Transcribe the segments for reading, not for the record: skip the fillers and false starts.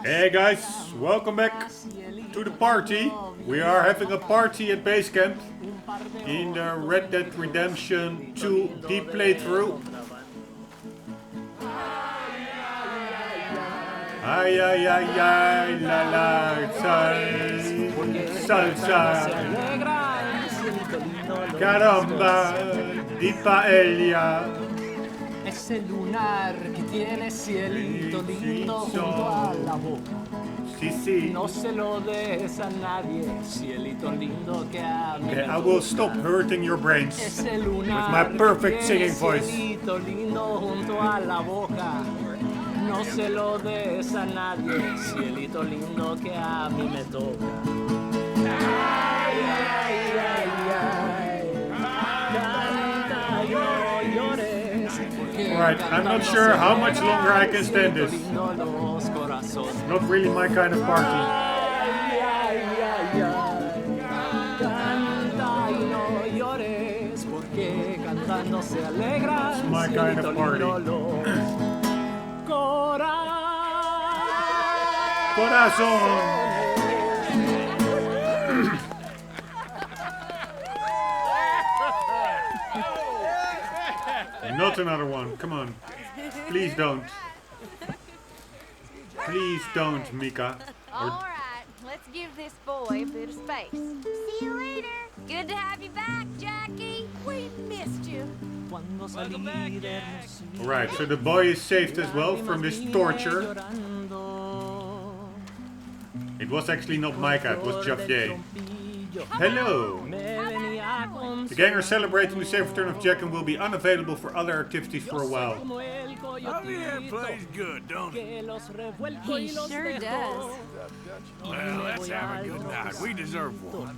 Hey guys, welcome back to the party. We are having a party at base camp in the Red Dead Redemption 2 deep playthrough. Ay ay ay ay la la salsa caramba di paella. Ese lunar que tiene cielito lindo junto a la boca. Sí, sí. No se lo des a nadie, cielito lindo que a mí me I will stop hurting your brains Ese with lunar my perfect que singing tiene voice. cielito lindo junto a la boca. No se lo des a nadie, cielito lindo que a mí me toca. Ay, ay, ay, ay. Canta y no llores. Alright, I'm not sure how much longer I can stand this. Not really my kind of party. It's my kind of party. Corazón. Not another one. Come on. Please don't. Please don't, Mika. Alright, let's give this boy a bit of space. See you later. Good to have you back, Jackie. We missed you. Alright, so the boy is saved as well from this torture. It was actually not Micah, it was Javier. Hello! The gang are celebrating the safe return of Jack and will be unavailable for other activities for a while. Oh yeah, plays good, don't it? He sure does. Well, let's have a good night. We deserve one.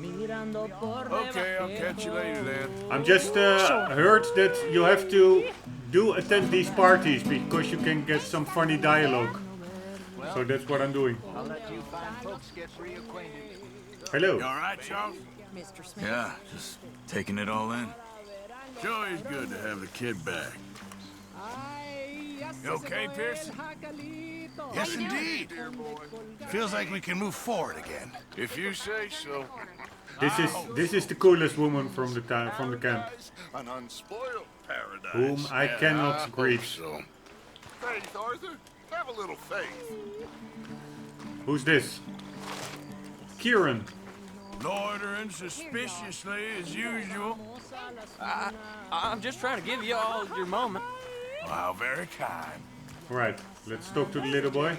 Okay, I'll catch you later then. I'm just heard that you have to attend these parties because you can get some funny dialogue. So that's what I'm doing. I'll let you fine folks get reacquainted. Hello. You alright, Charles? Mr. Smith. Yeah, just taking it all in. Sure is good to have the kid back. You okay, Pearson? Yes, indeed. Feels like we can move forward again. If you say so. This is the coolest woman from the camp. An unspoiled paradise. Whom I cannot greet. So. Faith, Arthur. Have a little faith. Who's this? Kieran. Loitering suspiciously as usual. I'm just trying to give you all your moment. Wow, very kind. Alright, let's talk to the little boy.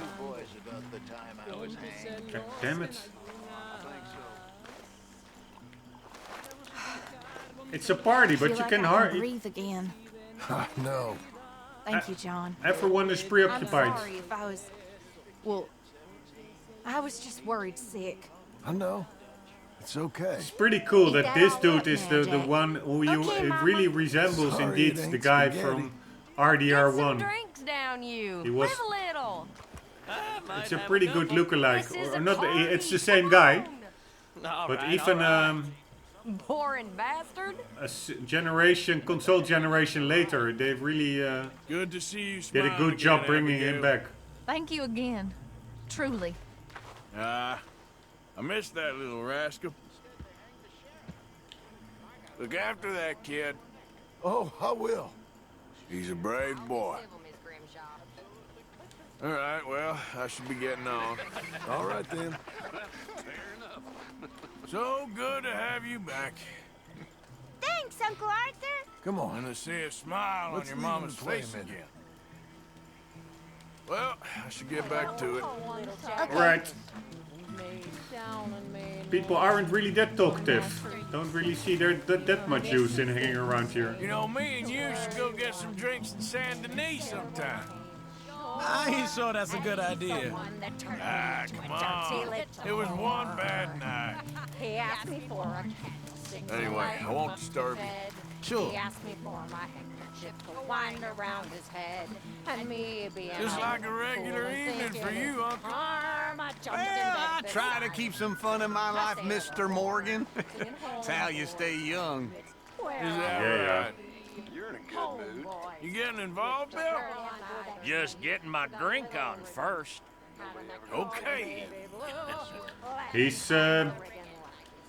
God damn it. It's a party, but you can hardly. breathe again. No. Thank you, John. Everyone is I'm preoccupied. sorry if I was... Well, I was just worried sick. I know. It's okay. It's pretty cool Eat that that this all dude up is now, the Jack. one who you Okay, it Mama. really resembles Sorry, indeed it the ain't guy spaghetti. from Get RDR1. some drinks down you. He was- Live a little. It's a pretty good lookalike. This is Or a not, party. it's the same guy, All but right, even all right. Boring bastard. console generation later, they really Good to see you did smile a good job again, bringing him Abigail. back. Thank you again. Truly. I missed that little rascal. Look after that kid. Oh, I will. He's a brave boy. All right, well, I should be getting on. All right then. So good to have you back. Thanks, Uncle Arthur. Come on. And to see a smile Let's on your leave mama's and play a face minute. again. Well, I should get back to it. Alright. People aren't really that talkative. Don't really see that much use in hanging around here. You know, me and you should go get some drinks in Saint Denis sometime. I ain't sure that's a good idea. Ah, come on. It was one bad night. He asked me for a Anyway, I won't disturb you. Sure. He asked me for my handkerchief to wind around his head, and me being Just all like a regular fool and evening thinking for you, it's Uncle. harm, I jumped in Well, I bed try to beside keep him. some fun in my life, Mr. Morgan. It's how you stay young. Is that Yeah. right? You're in a good mood. You getting involved, Bill? Just getting my drink on first. Okay. He's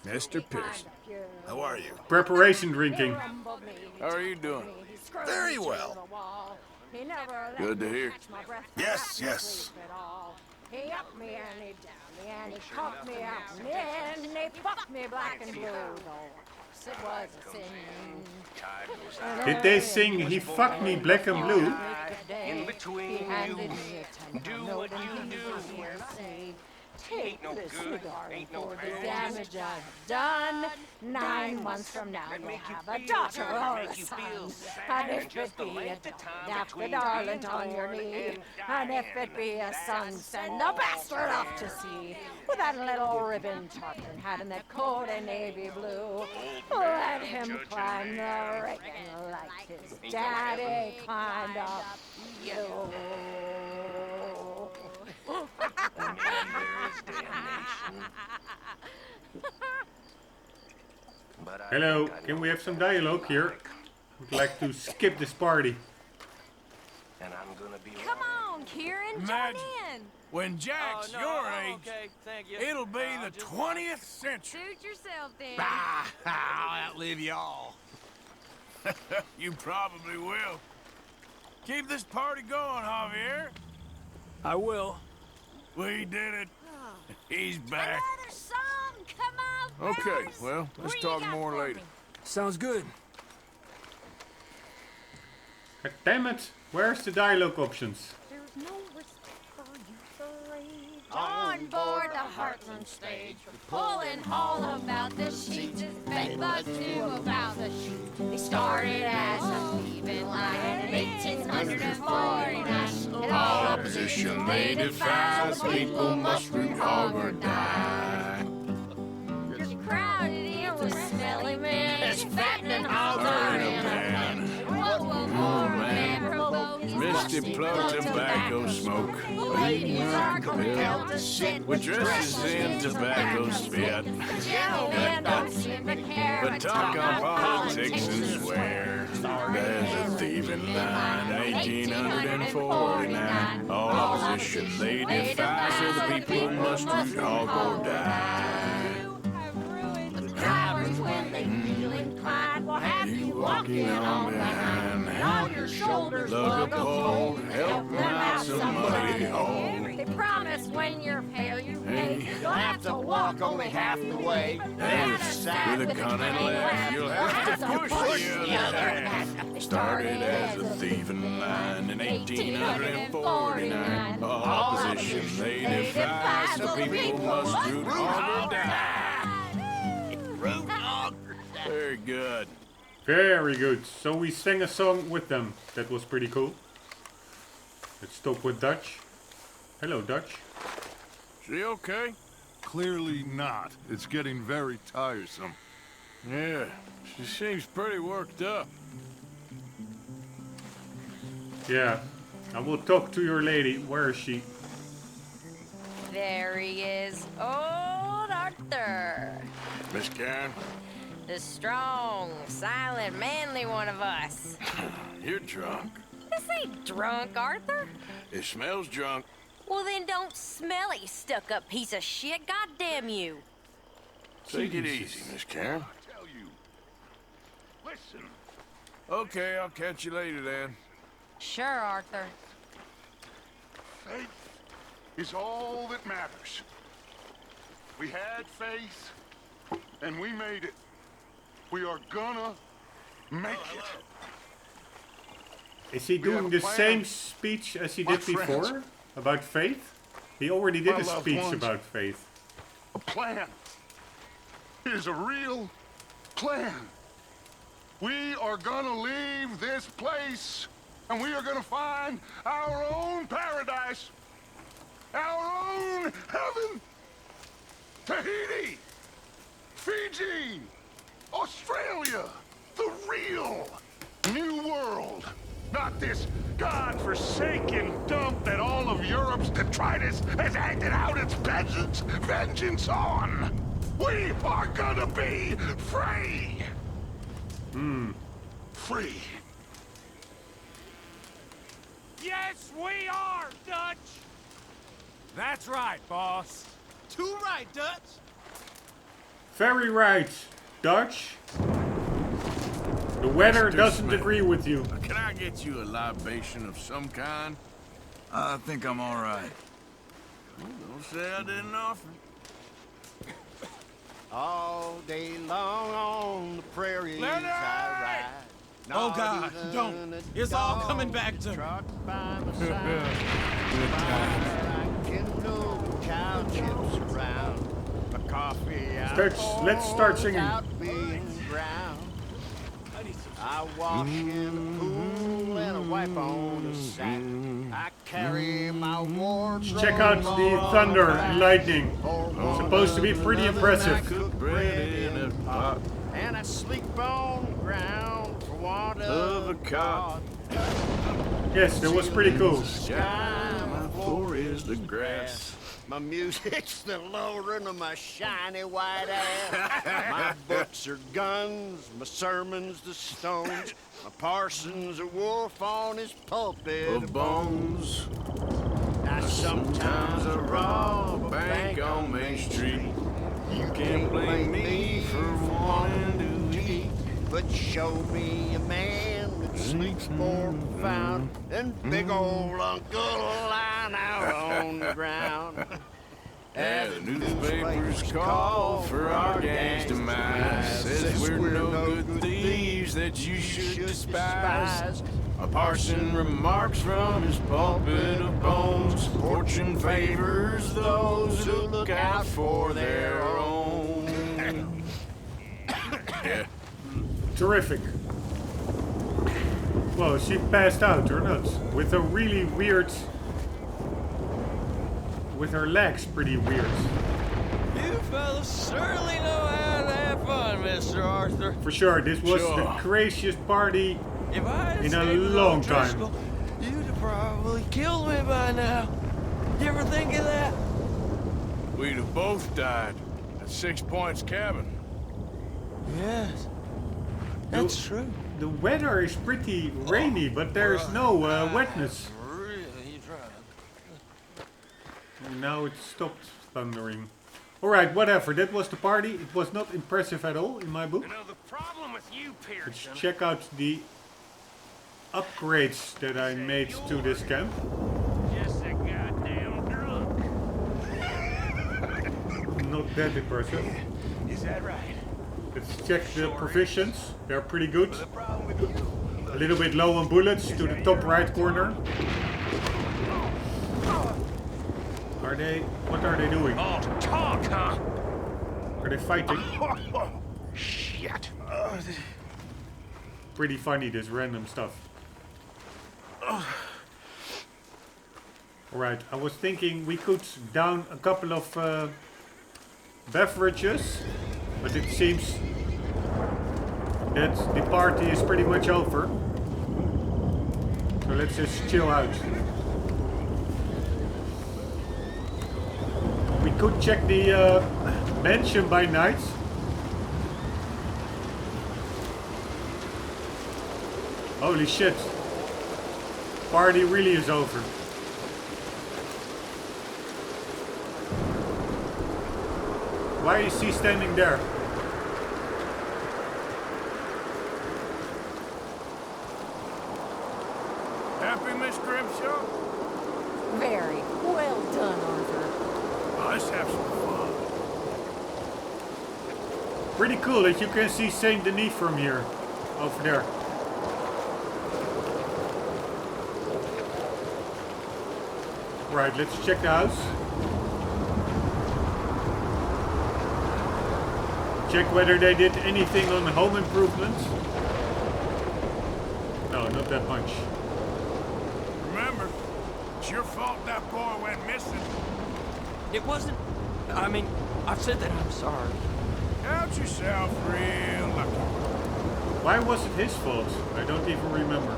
Mr. Pearson, how are you? preparation drinking. How are you doing? Very well. Good to hear. Yes, yes. He upped me and he downed me and he cocked me up and then he fucked me black and blue. It was a sin. Did they sing He Fucked Me Black and Blue? In between you, do what you do. Take this cigar for the damage I've done. 9 months from now you'll have a daughter or a son. And if it be a daughter, nap the darling on your knee. And if it be a son, send the bastard off to sea. With that little ribbon tartan hat and that coat in navy blue. Let him climb the rigging like his daddy climbed up you. Hello, can we have some dialogue here? Would like to skip this party. Come on, Kieran, join Imagine. in. When Jack's Oh, no, your I'm age, okay, thank you. it'll be the 20th century. Suit yourself then. Ah, I'll outlive y'all. You probably will. Keep this party going, Javier. I will. We did it. He's back. Another song, come on, Okay, fellas. well, let's What do you talk got more for later. me? Sounds good. God damn it! Where's the dialogue options? There's no respect for youth or age. On board the Heartland stage, pulling all about the sheets. Bedbugs knew about the sheets. They started as a thieving line in 1849. All opposition they defy, people must root hog or die. You're crowded in with smelly men, it's fattening hogs are in a pan. What will more man provoke is Misty plug tobacco smoke. ladies are compelled to sit With dresses in tobacco spit. Gentlemen don't seem to care, But talk on politics and swear. There's a thieving line in 1849. All opposition they defy, so the people must root hog or die. drivers when they feel inclined will have you walking on behind. And on your shoulders Lug a pole, help them out some muddy hole. They promise when you're fair you pay. You'll have to walk only half the way. With a cunning laugh, you'll have to push the other half. Started as a thieving line in 1849. All opposition they defy, so people must root hog or die. Root hog. Very good. Very good. So we sang a song with them. That was pretty cool. Let's talk with Dutch. Hello, Dutch. She okay? Clearly not. It's getting very tiresome. Yeah, she seems pretty worked up. Yeah, I will talk to your lady. Where is she? There he is, old Arthur. Miss Karen, The strong, silent, manly one of us. you're drunk. This ain't drunk, Arthur. It smells drunk. Well, then don't smell it, you stuck-up piece of shit. Goddamn you. Take it easy, Miss Karen. Tell you. Listen. Okay, I'll catch you later then. Sure, Arthur. Faith is all that matters. We had faith, and we made it. We are gonna make it. Is he doing the same speech as he did before? About faith? He already did a speech about faith. A plan. It is a real plan. We are gonna leave this place, and we are gonna find our own paradise. Our own heaven. Tahiti, Fiji, Australia, the real new world. Not this God-forsaken dump that all of Europe's detritus has acted out its vengeance on. We are gonna be free. Free. Yes, we are, Dutch. That's right, boss. Too right, Dutch. Very right, Dutch. The weather Mr. doesn't Smith. agree with you. Can I get you a libation of some kind? I think I'm all right. Don't say I didn't offer. All day long on the prairies Leonard! I ride. Oh, God, don't. It's all coming back to me. Truck by my side. Good times. I can know cow chips around. My coffee Let's start singing. out being ground. I wash in the pool and I wipe on the sack. I carry my wardrobe. Check out the thunder and lightning. It's supposed to be pretty impressive. Cook bread in a pot And I sleep on the ground for want of a cot. Yes, that was pretty cool. Sky, my floor is the grass. My music's the lowering of my shiny white ass. My books are guns, my sermons the stones. My parson's a wolf on his pulpit Of bones. Now sometimes I rob a bank on Main Street. You can't blame me for wanting to eat. But show me a man that sleeps more profound than big old Uncle lying out on the ground. Yeah, the newspapers call for our gang's demise. Says we're no good thieves that you should despise. A parson remarks from his pulpit of bones. Fortune favors those who look out for their own. Yeah. Terrific. Whoa, she passed out or not? With a really weird... With her legs pretty weird. You fellas certainly know how to have fun, Mr. Arthur. For sure, this was Sure. the craziest party If I had in a stayed with long old time. Driscoll, you'd have probably killed me by now. You ever think of that? We'd have both died at 6 Points Cabin. Yes. That's true. The weather is pretty rainy, but there's no wetness. Really trying. And now it stopped thundering. Alright, whatever. That was the party. It was not impressive at all in my book. You know, the problem with you, Let's Pearson. check out the upgrades that I made to this camp. Just a goddamn drunk. Not that impressive. Is that right? Let's check the provisions. They're pretty good. The problem with you. A little bit low on bullets to the top right corner. Are they... What are they doing? Oh, talk, huh? Are they fighting? Shit. Pretty funny, this random stuff. Alright, I was thinking we could down a couple of beverages, but it seems that the party is pretty much over. So let's just chill out. We could check the mansion by night. Holy shit. Party really is over. Why is he standing there? Happy, Miss Grimshaw? Very well done, Arthur. Let's have some fun. Pretty cool that you can see Saint Denis from here. Over there. Right, let's check the house. Check whether they did anything on home improvements. No, not that much. Remember, it's your fault that boy went missing. It wasn't. I mean, I've said that I'm sorry. Count yourself real lucky. Why was it his fault? I don't even remember.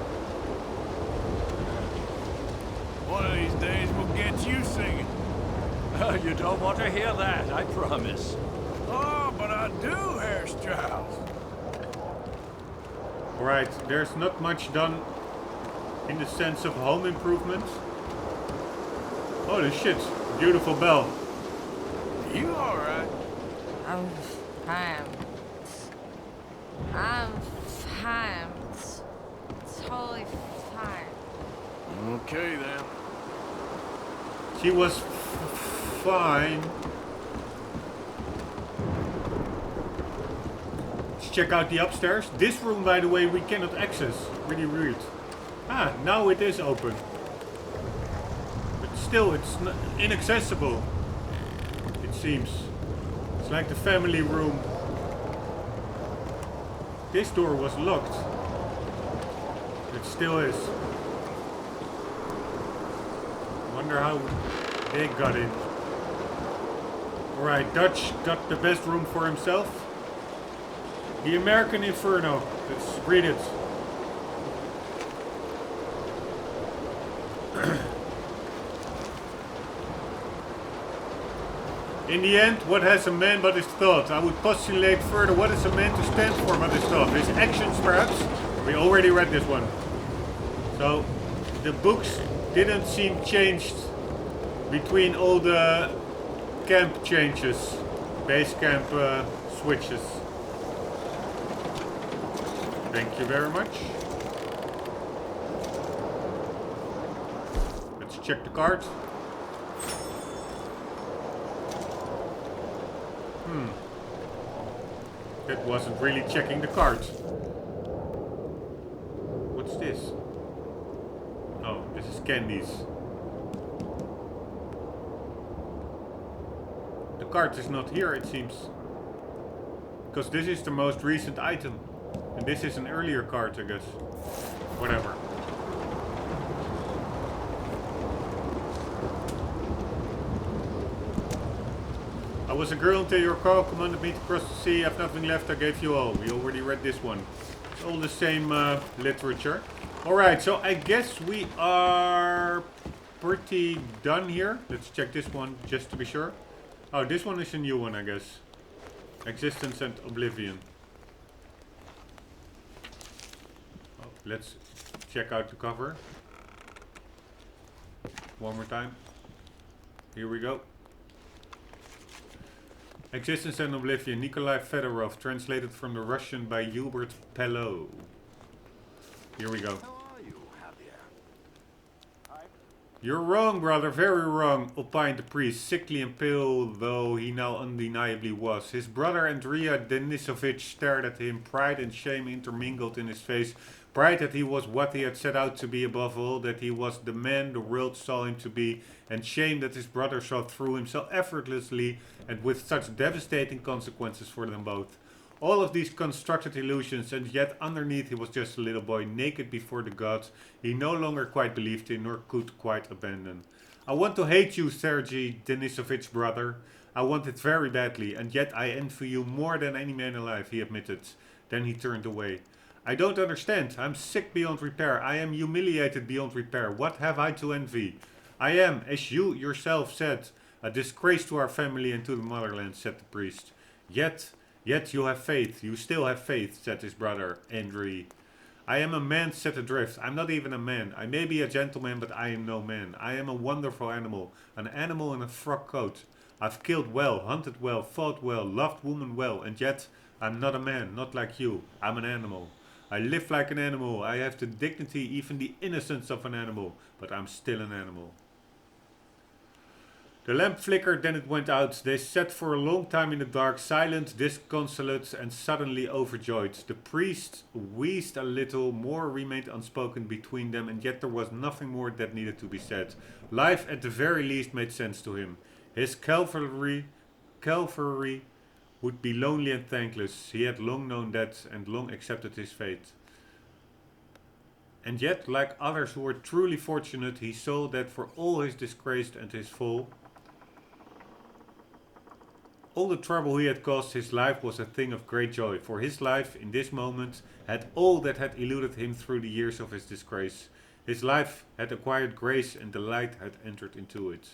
One of these days we'll get you singing. You don't want to hear that, I promise. Oh, but I do, hairstyles. Right, there's not much done in the sense of home improvements. Holy shit. Beautiful bell. You alright? I'm fine. I'm fine. Totally fine. Okay then. She was fine. Let's check out the upstairs. This room, by the way, we cannot access. Really weird. Ah, now it is open. But still, it's inaccessible. It seems. It's like the family room. This door was locked. It still is. Wonder how they got in. Alright, Dutch got the best room for himself. The American Inferno. Let's read it. In the end, what has a man but his thought? I would postulate further, what is a man to stand for but his thought? His actions, perhaps? We already read this one. So, the books didn't seem changed between all the camp changes. Base camp switches. Thank you very much. Let's check the card. That wasn't really checking the cards. What's this? Oh, this is candies. The card is not here, it seems. Because this is the most recent item. And this is an earlier card, I guess. Whatever. I was a girl until your call commanded me to cross the sea. I've nothing left, I gave you all. We already read this one. It's all the same literature. Alright, so I guess we are pretty done here. Let's check this one just to be sure. Oh, this one is a new one, I guess. Existence and Oblivion. Oh, let's check out the cover. One more time. Here we go. Existence and Oblivion, Nikolai Fedorov, translated from the Russian by Hubert Pelot. Here we go. You're wrong, brother, very wrong, opined the priest, sickly and pale though he now undeniably was. His brother Andrea Denisovich stared at him, pride and shame intermingled in his face. Pride that he was what he had set out to be, above all, that he was the man the world saw him to be, and shame that his brother saw through him so effortlessly and with such devastating consequences for them both. All of these constructed illusions, and yet underneath he was just a little boy, naked before the gods he no longer quite believed in, nor could quite abandon. I want to hate you, Sergei Denisovich's brother. I want it very badly, and yet I envy you more than any man alive, he admitted. Then he turned away. I don't understand. I'm sick beyond repair. I am humiliated beyond repair. What have I to envy? I am, as you yourself said, a disgrace to our family and to the motherland, said the priest. Yet you have faith. You still have faith, said his brother, Andrei. I am a man set adrift. I'm not even a man. I may be a gentleman, but I am no man. I am a wonderful animal. An animal in a frock coat. I've killed well, hunted well, fought well, loved women well, and yet I'm not a man, not like you. I'm an animal. I live like an animal. I have the dignity, even the innocence of an animal, but I'm still an animal. The lamp flickered, then it went out. They sat for a long time in the dark, silent, disconsolate, and suddenly overjoyed. The priest wheezed a little, more remained unspoken between them, and yet there was nothing more that needed to be said. Life, at the very least, made sense to him. His Calvary would be lonely and thankless. He had long known that and long accepted his fate. And yet, like others who were truly fortunate, he saw that for all his disgrace and his fall, all the trouble he had caused, his life was a thing of great joy. For his life, in this moment, had all that had eluded him through the years of his disgrace. His life had acquired grace and the light had entered into it.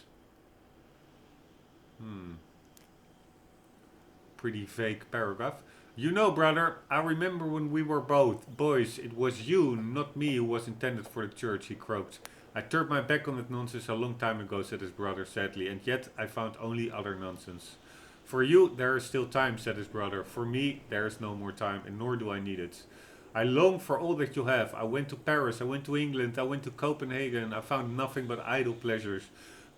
Pretty vague paragraph. You know, brother, I remember when we were both boys. It was you, not me, who was intended for the church, he croaked. I turned my back on that nonsense a long time ago, said his brother sadly, and yet I found only other nonsense. For you, there is still time, said his brother. For me, there is no more time, and nor do I need it. I long for all that you have. I went to Paris, I went to England, I went to Copenhagen. I found nothing but idle pleasures.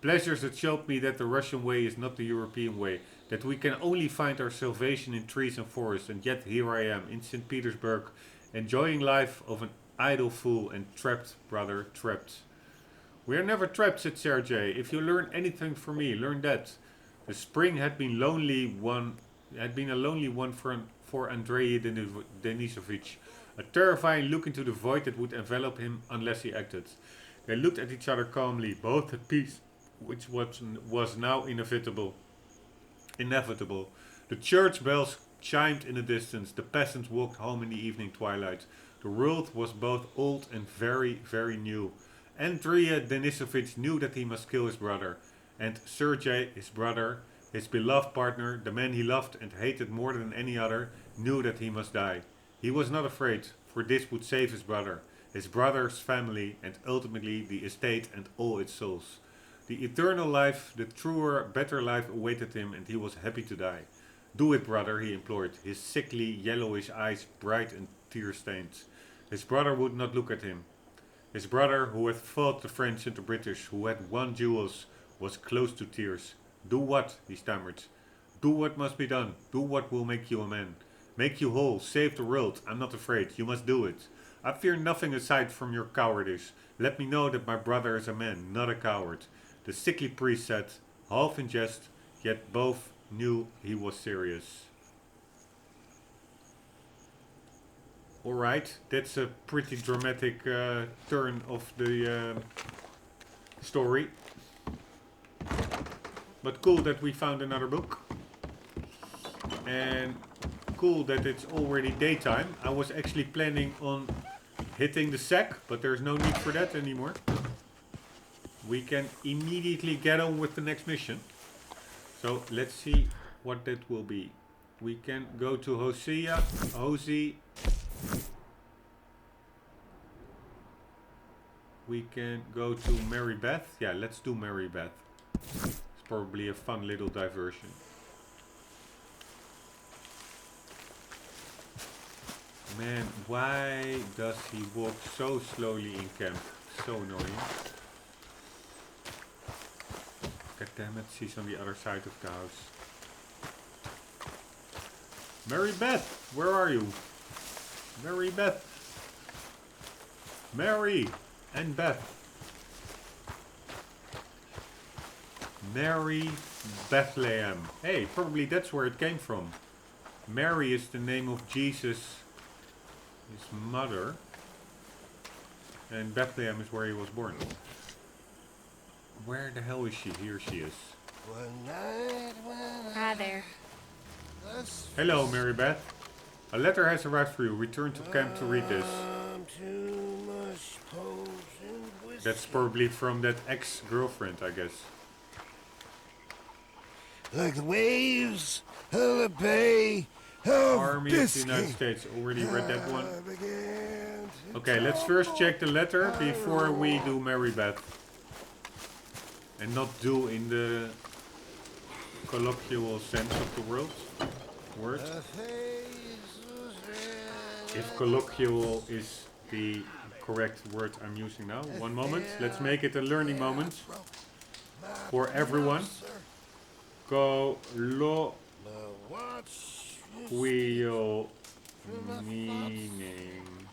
Pleasures that showed me that the Russian way is not the European way, that we can only find our salvation in trees and forests, and yet here I am, in St. Petersburg, enjoying life of an idle fool, and trapped, brother, trapped. We are never trapped, said Sergei. If you learn anything from me, learn that. The spring had been a lonely one for Andrei Denisovich. A terrifying look into the void that would envelop him unless he acted. They looked at each other calmly, both at peace, which was now inevitable. The church bells chimed in the distance. The peasants walked home in the evening twilight. The world was both old and very, very new. Andrei Denisovich knew that he must kill his brother. And Sergei, his brother, his beloved partner, the man he loved and hated more than any other, knew that he must die. He was not afraid, for this would save his brother's family, and ultimately the estate and all its souls. The eternal life, the truer, better life awaited him, and he was happy to die. Do it, brother, he implored, his sickly, yellowish eyes bright and tear-stained. His brother would not look at him. His brother, who had fought the French and the British, who had won duels, was close to tears. Do what? He stammered. Do what must be done. Do what will make you a man. Make you whole. Save the world. I'm not afraid. You must do it. I fear nothing aside from your cowardice. Let me know that my brother is a man, not a coward. The sickly priest said, half in jest, yet both knew he was serious. Alright, that's a pretty dramatic turn of the story. But cool that we found another book. And cool that it's already daytime. I was actually planning on hitting the sack, but there's no need for that anymore. We can immediately get on with the next mission. So let's see what that will be. We can go to Hosea. We can go to Mary Beth. Yeah, let's do Mary Beth. It's probably a fun little diversion. Man, why does he walk so slowly in camp? So annoying. God damn it, she's on the other side of the house. Mary Beth, where are you? Mary Beth. Mary and Beth. Mary Bethlehem. Hey, probably that's where it came from. Mary is the name of Jesus, his mother. And Bethlehem is where he was born. Where the hell is she? Here she is. Hi there. Hello, Mary Beth. A letter has arrived for you. Return to camp to read this. That's probably from that ex-girlfriend, I guess. Like the waves of the bay of Army of the United States. Already read that one. Okay, let's first check the letter before we do Mary Beth. And not do in the colloquial sense of the word. If colloquial is the correct word I'm using now. One moment. Let's make it a learning moment for everyone. Colloquial meaning.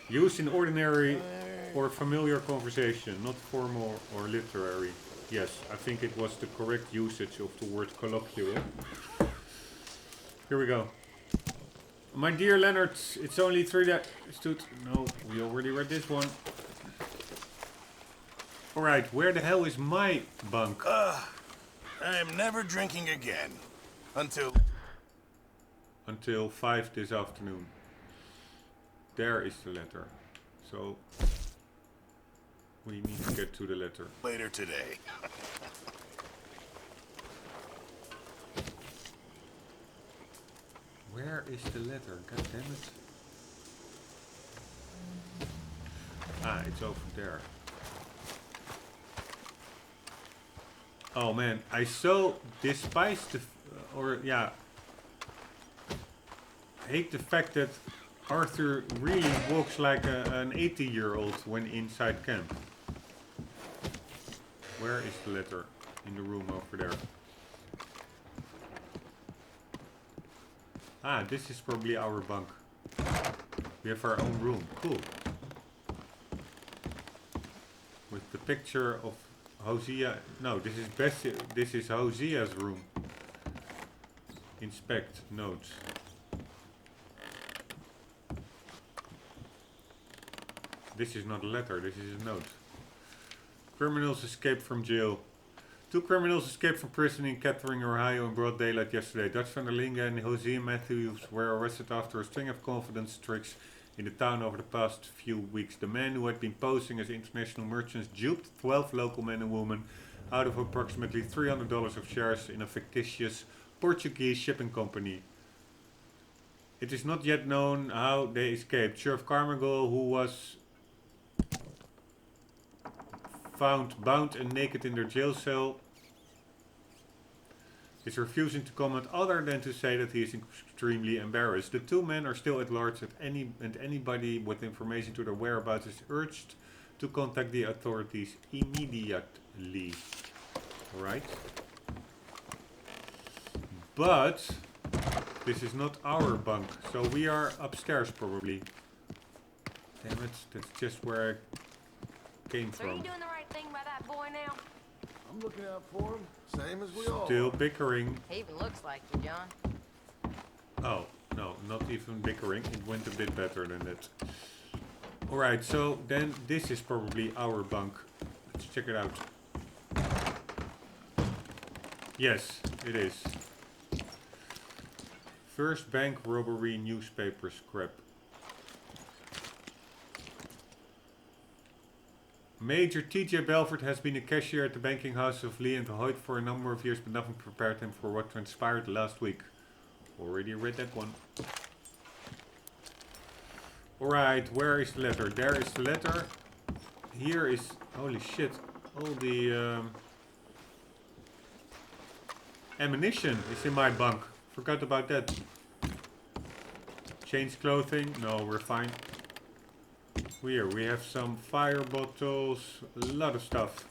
Used in ordinary or familiar conversation, not formal or literary. Yes, I think it was the correct usage of the word colloquial. Here we go. My dear Leonard, it's only 3 days. No, we already read this one. Alright, where the hell is my bunk? I'm never drinking again. Until 5 this afternoon. There is the letter. So we need to get to the letter. Later today. Where is the letter? God damn it. Ah, it's over there. Oh man, I so despise the, hate the fact that Arthur really walks like an 80-year-old when inside camp. Where is the letter? In the room over there. Ah, this is probably our bunk. We have our own room. Cool. With the picture of Hosea. No, this is this is Hosea's room. Inspect notes. This is not a letter, this is a note. Criminals escaped from jail. 2 criminals escaped from prison in Kettering, Ohio in broad daylight yesterday. Dutch van der Linge and Hosea Matthews were arrested after a string of confidence tricks in the town over the past few weeks. The men who had been posing as international merchants duped 12 local men and women out of approximately $300 of shares in a fictitious Portuguese shipping company. It is not yet known how they escaped. Sheriff Carmichael, who was found bound and naked in their jail cell, is refusing to comment other than to say that he is extremely embarrassed. The 2 men are still at large and anybody with information to their whereabouts is urged to contact the authorities immediately. Alright. But this is not our bunk, so we are upstairs probably. Damn it, that's just where I came from. So are you doing the right thing by that boy now? I'm looking out for him, same as we all. Still bickering. He even looks like you, John. Oh, no, not even bickering. It went a bit better than that. Alright, so then this is probably our bunk. Let's check it out. Yes, it is. First bank robbery newspaper scrap. Major T.J. Belford has been a cashier at the banking house of Lee and Hoyt for a number of years, but nothing prepared him for what transpired last week. Already read that one. Alright, where is the letter? There is the letter. Here is... Holy shit. All the ammunition is in my bunk. Forgot about that. Change clothing. No, we're fine. Here we have some fire bottles, a lot of stuff,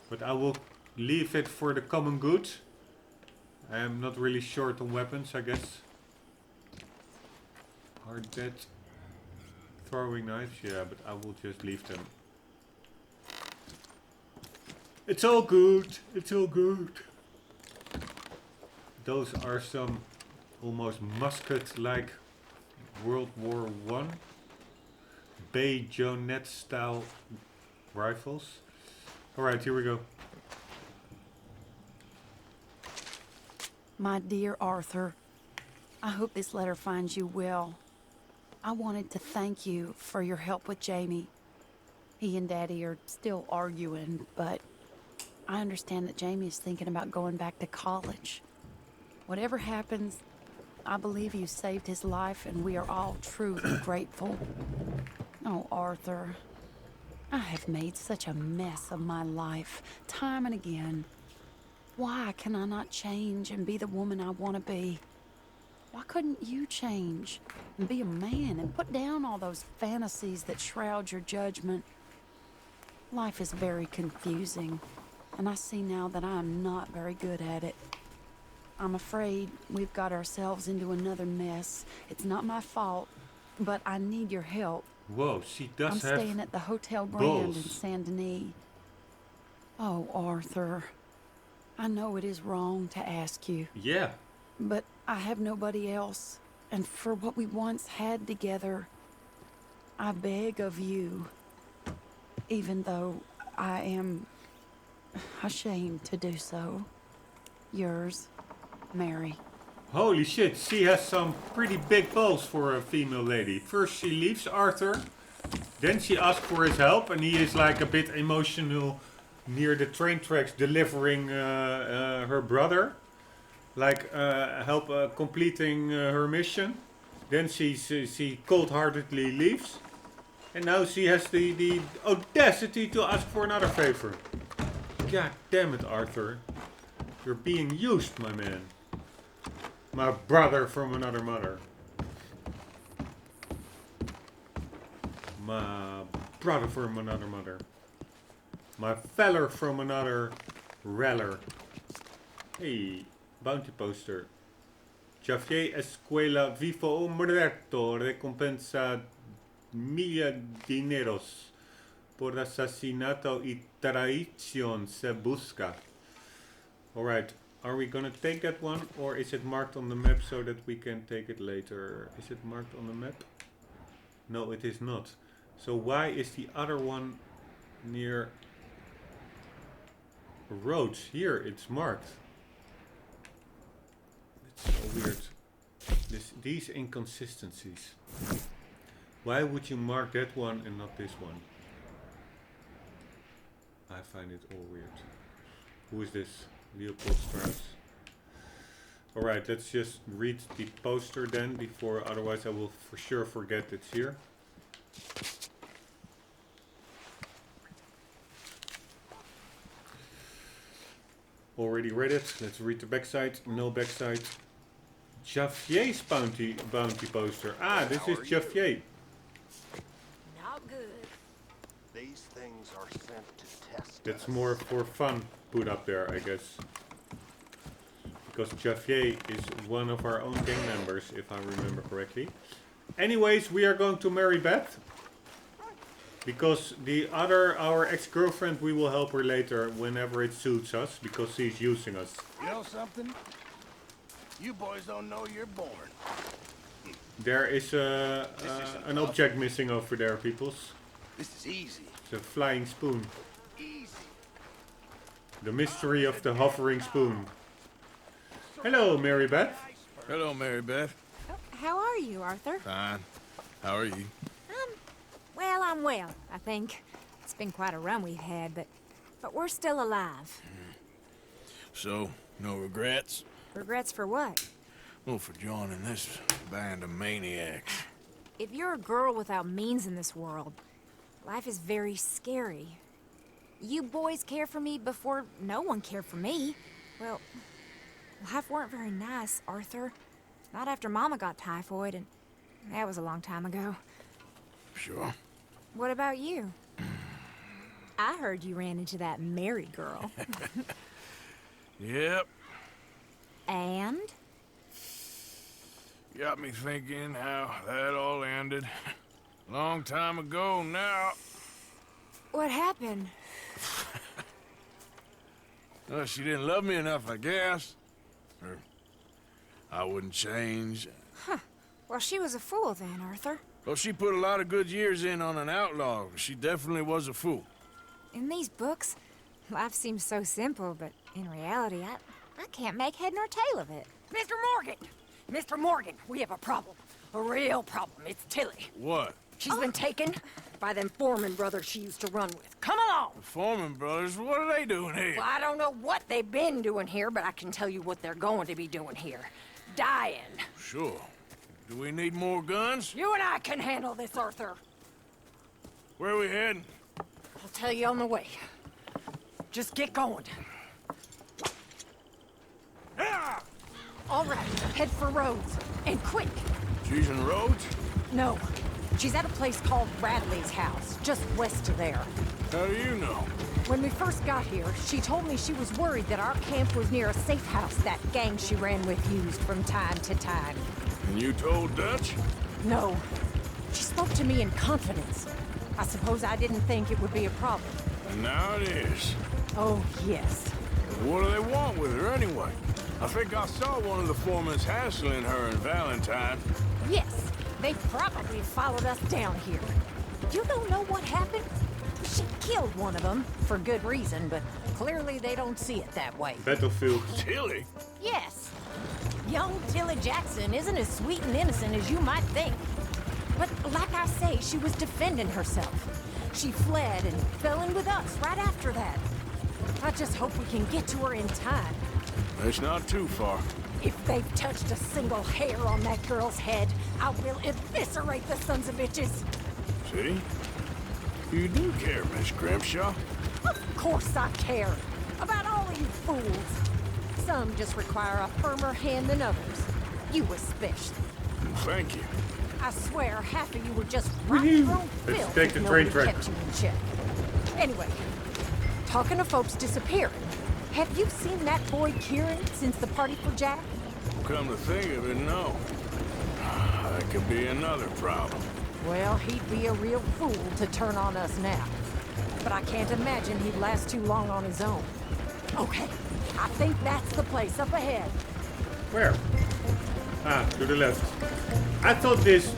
but I will leave it for the common good. I am not really short on weapons, I guess. Are that throwing knives? Yeah, but I will just leave them. It's all good, it's all good. Those are some almost musket-like World War I bayonet style rifles. Alright, here we go. My dear Arthur, I hope this letter finds you well. I wanted to thank you for your help with Jamie. He and Daddy are still arguing, but I understand that Jamie is thinking about going back to college. Whatever happens, I believe you saved his life and we are all truly grateful. Oh, Arthur, I have made such a mess of my life, time and again. Why can I not change and be the woman I want to be? Why couldn't you change and be a man and put down all those fantasies that shroud your judgment? Life is very confusing, and I see now that I am not very good at it. I'm afraid we've got ourselves into another mess. It's not my fault, but I need your help. Whoa, she does I'm have staying at the Hotel Grand balls in Saint Denis. Oh, Arthur, I know it is wrong to ask you. Yeah. But I have nobody else, and for what we once had together, I beg of you, even though I am ashamed to do so. Yours, Mary. Holy shit, she has some pretty big balls for a female lady. First she leaves Arthur, then she asks for his help, and he is like a bit emotional near the train tracks delivering her brother. Like help completing her mission. Then she cold-heartedly leaves. And now she has the audacity to ask for another favor. God damn it, Arthur. You're being used, my man. My brother from another mother. My brother from another mother. My feller from another reller. Hey, bounty poster. Javier Escuela vivo muerto. Recompensa $1,000,000 por asesinato y traición se busca. Alright, are we gonna take that one, or is it marked on the map so that we can take it later? Is it marked on the map? No, it is not. So why is the other one near roads? Here it's marked. It's so weird. These inconsistencies. Why would you mark that one and not this one? I find it all weird. Who is this? Leopold Strauss. Alright, let's just read the poster then, before otherwise I will for sure forget it's here. Already read it. Let's read the backside. No backside. Javier's bounty poster. Ah, this is Javier. Not good. These things are sent to test That's us. more for fun put up there, I guess. Because Javier is one of our own gang members, if I remember correctly. Anyways, we are going to marry Beth. Because our ex-girlfriend, we will help her later whenever it suits us, because she's using us. You know something? You boys don't know you're born. There is an object missing over there, peoples. This is easy. It's a flying spoon. Easy. The mystery of the hovering spoon. Hello, Mary Beth. Hello, Mary Beth. Oh, how are you, Arthur? Fine. How are you? Well, I'm well, I think. It's been quite a run we've had, but we're still alive. So, no regrets? Regrets for what? Well, for joining this band of maniacs. If you're a girl without means in this world, life is very scary. You boys cared for me before no one cared for me. Well, life weren't very nice, Arthur. Not after Mama got typhoid, and that was a long time ago. Sure. What about you? I heard you ran into that Mary girl. Yep. And? Got me thinking how that all ended. Long time ago now. What happened? Well, she didn't love me enough, I guess. Or I wouldn't change. Huh. Well, she was a fool then, Arthur. Well, she put a lot of good years in on an outlaw. She definitely was a fool. In these books, life seems so simple, but in reality, I can't make head nor tail of it. Mr. Morgan! Mr. Morgan, we have a problem. A real problem. It's Tilly. What? She's been taken by them Foreman brothers she used to run with. Come along! The Foreman brothers? What are they doing here? Well, I don't know what they've been doing here, but I can tell you what they're going to be doing here. Dying. Sure. Do we need more guns? You and I can handle this, Arthur. Where are we heading? I'll tell you on the way. Just get going. Ah! All right, head for Rhodes. And quick. She's in Rhodes? No. She's at a place called Radley's house, just west of there. How do you know? When we first got here, she told me she was worried that our camp was near a safe house that gang she ran with used from time to time. And you told Dutch? No. She spoke to me in confidence. I suppose I didn't think it would be a problem. And now it is. Oh, yes. What do they want with her anyway? I think I saw one of the foremans hassling her and Valentine. Yes, they probably followed us down here. You don't know what happened? She killed one of them, for good reason, but clearly they don't see it that way. Battlefield. Tilly? Yes. Young Tilly Jackson isn't as sweet and innocent as you might think. But like I say, she was defending herself. She fled and fell in with us right after that. I just hope we can get to her in time. It's not too far. If they've touched a single hair on that girl's head, I will eviscerate the sons of bitches. See? You do care, Miss Grimshaw. Of course I care. About all of you fools. Some just require a firmer hand than others. You especially. Thank you. I swear half of you were just rotten through Let's filth take if the nobody train track. kept you in check. Anyway, talking of folks disappearing, have you seen that boy Kieran since the party for Jack? Come to think of it, no. That could be another problem. Well, he'd be a real fool to turn on us now. But I can't imagine he'd last too long on his own. Okay, I think that's the place up ahead. Where? Ah, to the left. I thought this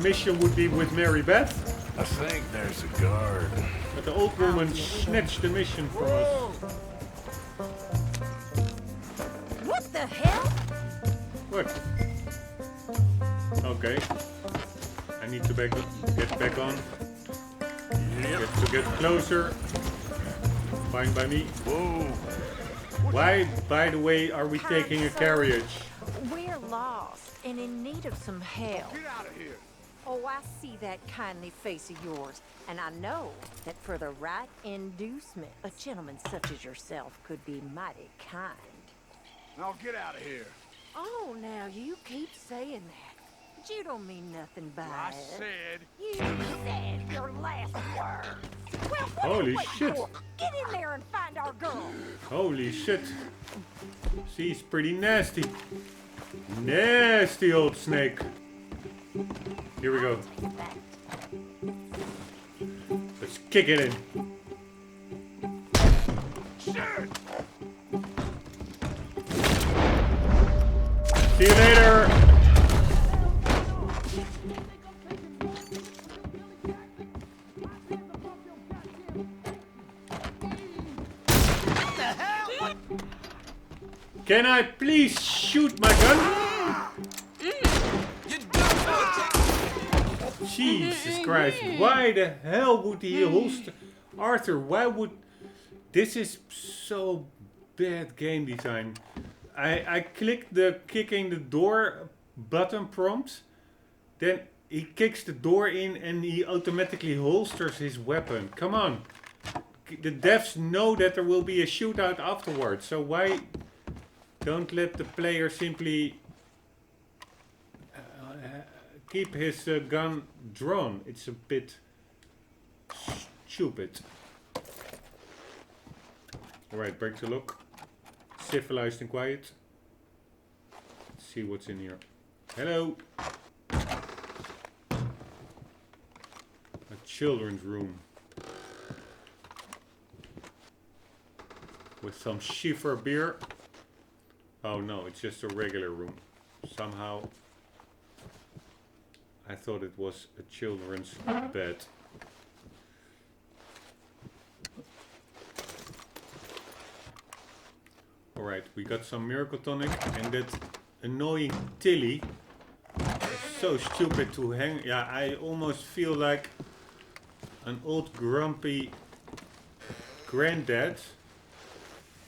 mission would be with Mary Beth, I think there's a guard. but the old woman snatched the mission from us. What the hell? What? Okay. I need to get back on. Get closer. Fine by me. Whoa. Why, by the way, are we taking a carriage? We're lost and in need of some help. Get out of here. Oh, I see that kindly face of yours, and I know that for the right inducement, a gentleman such as yourself could be mighty kind. Now get out of here. Oh, now you keep saying that. But you don't mean nothing by I it. said. You said your last word. Well, what Holy are you waiting shit. for? Get in there and find our girl. Holy shit. She's pretty nasty. Nasty old snake. Here we go. Let's kick it in. Shit! See you later. Can I please shoot my gun? Jesus Christ. Why the hell would he holster... Arthur, why would... This is so bad game design. I clicked the kicking the door button prompt. Then he kicks the door in and he automatically holsters his weapon. Come on. The devs know that there will be a shootout afterwards. So why don't let the player simply keep his gun drawn? It's a bit stupid. Alright, break the lock. Civilized and quiet. Let's see what's in here. Hello. A children's room. With some schiffer beer. Oh no, it's just a regular room. Somehow I thought it was a children's bed. Alright, we got some miracle tonic and that annoying Tilly. So stupid to hang. Yeah, I almost feel like an old grumpy granddad.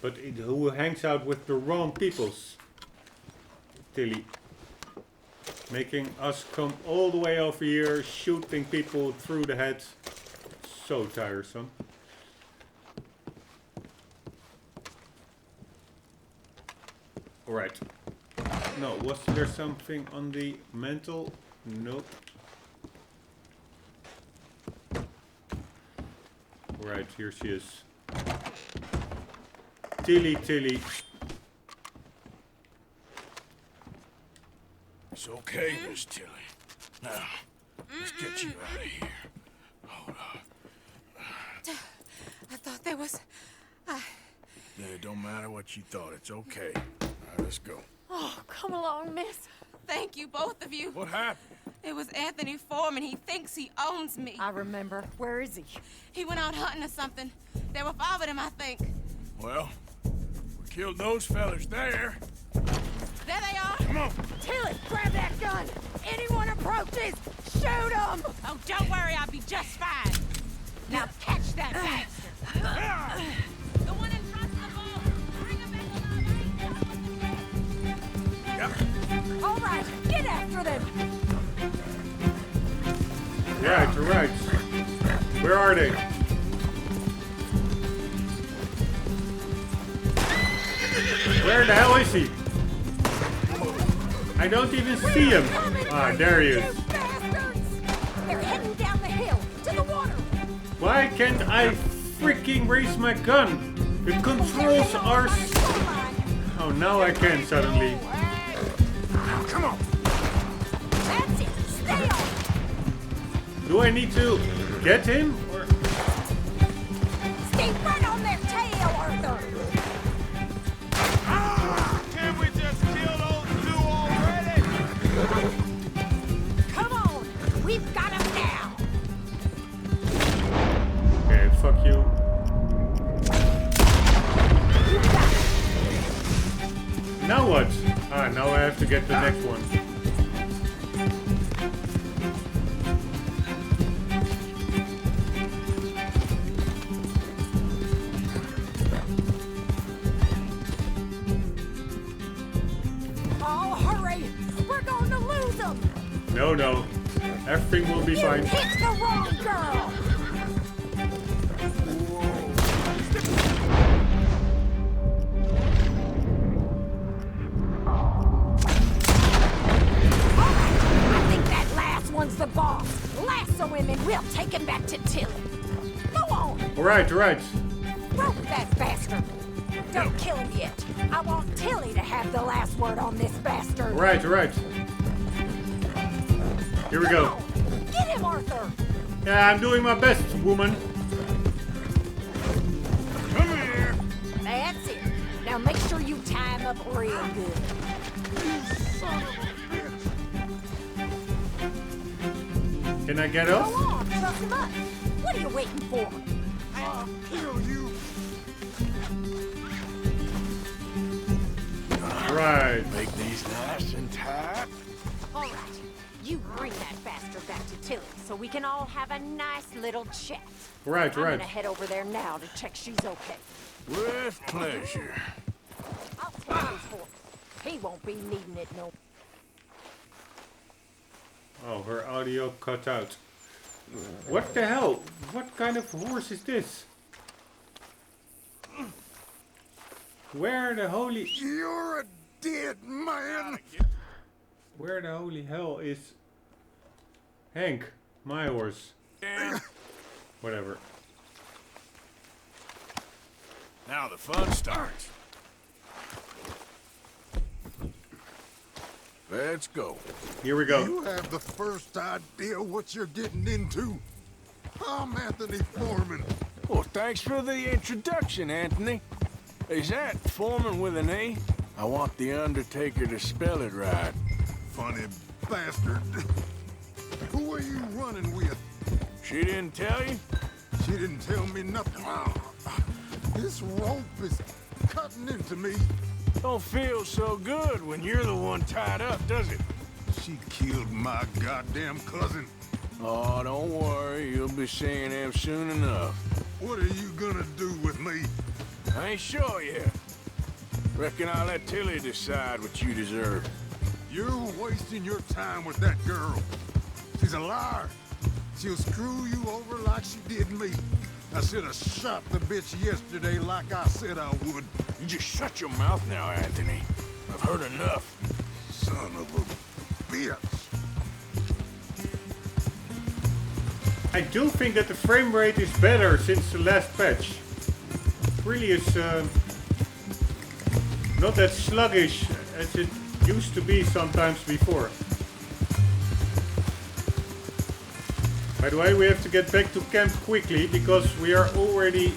But who hangs out with the wrong peoples. Tilly. Making us come all the way over here, shooting people through the head. So tiresome. Alright. No, was there something on the mantle? Nope. Alright, here she is. Tilly, Tilly. It's okay, Miss Tilly. Now, let's get you out of here. Hold on. I thought there was... Yeah, it don't matter what you thought. It's okay. All right, let's go. Oh, come along, miss. Thank you, both of you. What happened? It was Anthony Foreman. He thinks he owns me. I remember. Where is he? He went out hunting or something. There were 5 of them, I think. Well, we killed those fellas there. There they are. Come on. Tilly, grab that gun. Anyone approaches, shoot them. Oh, don't worry. I'll be just fine. Now catch that bastard. The one in front of the ball. Bring him back alive. Yep. All right, get after them. Right, right. Where are they? Where the hell is he? I don't even see him. Ah, there he is. They're heading down the hill to the water. Why can't I freaking raise my gun? The controls are... Oh, now I can suddenly. Come on. That's it. Stay on. Do I need to get him? Or... Stay right on their tail, Arthur. Can we just kill those two already? Come on. We've got him now. Okay, fuck you. Now what? Ah, now I have to get the next one. Oh, hurry. We're going to lose them. No, no. Everything will be fine. You picked the wrong girl. I think that last one's the boss. Lasso him and we'll take him back to Tilly. Go on. Alright, alright. Rope that bastard. Don't kill him yet. I want Tilly to have the last word on this bastard. Alright, alright. Here we go. Get him, Arthur. Yeah, I'm doing my best, woman. Come here. That's it. Now make sure you tie him up real good. Can I get Go up? on, truss him up. What are you waiting for? I'll kill you. Right. Make these nice and tight. All right. You bring that bastard back to Tilly so we can all have a nice little chat. Right, I'm right. gonna head over there now to check she's okay. With pleasure. I'll take his horse. He won't be needing it no. Oh, her audio cut out. What the hell? What kind of horse is this? Where the holy... You're a dead man. Where the holy hell is... Hank, my horse. Whatever. Now the fun starts. Let's go. Here we go. You have the first idea what you're getting into. I'm Anthony Foreman. Well, thanks for the introduction, Anthony. Is that Foreman with an A? I want the Undertaker to spell it right. Funny bastard. Who are you running with? She didn't tell you? She didn't tell me nothing. This rope is cutting into me. Don't feel so good when you're the one tied up, does it? She killed my goddamn cousin. Oh, don't worry. You'll be seeing him soon enough. What are you gonna do with me? I ain't sure yet. Reckon I'll let Tilly decide what you deserve. You're wasting your time with that girl. She's a liar. She'll screw you over like she did me. I should have shot the bitch yesterday like I said I would. You just shut your mouth now, Anthony. I've heard enough. Son of a bitch. I do think that the frame rate is better since the last patch. Really is not that sluggish as it used to be sometimes before. By the way, we have to get back to camp quickly because we are already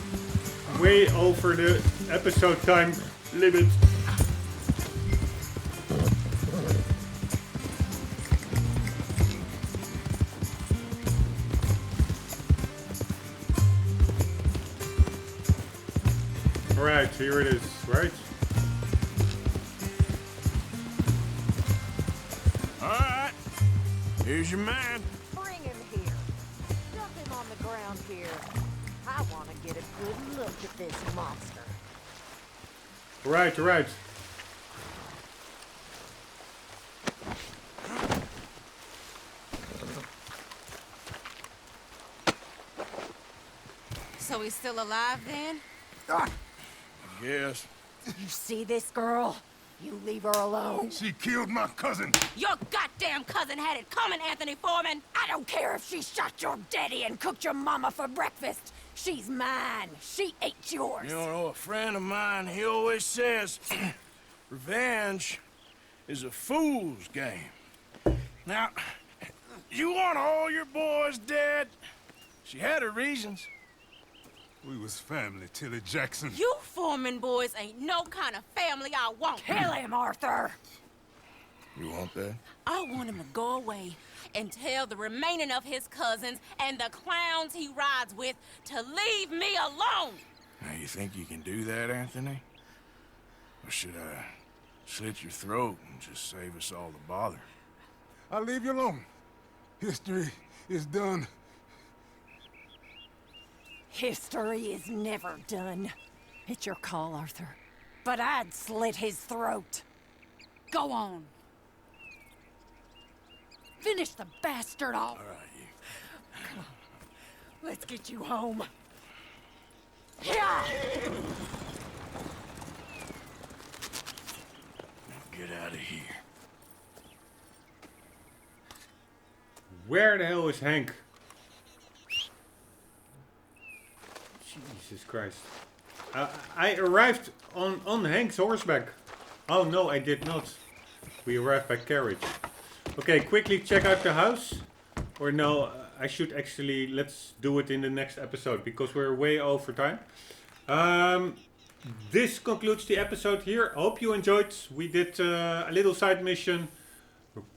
way over the episode time limit. Alright, here it is, right? Alright. Here's your man. Bring him here. Dump him on the ground here. I want to get a good look at this monster. Right, right. he's still alive then? Yes. You see this girl? You leave her alone. She killed my cousin. Your goddamn cousin had it coming, Anthony Foreman! I don't care if she shot your daddy and cooked your mama for breakfast. She's mine. She ate yours. You know, a friend of mine, he always says, revenge is a fool's game. Now, you want all your boys dead? She had her reasons. We was family, Tilly Jackson. You Foreman boys ain't no kind of family I want. Kill him, Arthur. You want that? I want him to go away and tell the remaining of his cousins and the clowns he rides with to leave me alone. Now, you think you can do that, Anthony? Or should I slit your throat and just save us all the bother? I'll leave you alone. History is done. History is never done. It's your call, Arthur. But I'd slit his throat. Go on. Finish the bastard off. All right, you. Come on. Let's get you home. Yeah! Get out of here. Where the hell is Hank? Jesus Christ. I arrived on Hank's horseback. Oh no, I did not. We arrived by carriage. Okay, quickly check out the house. Or no, I should actually, let's do it in the next episode because we're way over time. This concludes the episode here. I hope you enjoyed. We did a little side mission.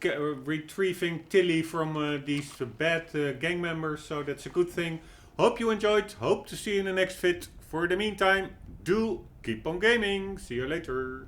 Retrieving Tilly from these bad gang members, so that's a good thing. Hope you enjoyed. Hope to see you in the next vid. For the meantime, do keep on gaming. See you later.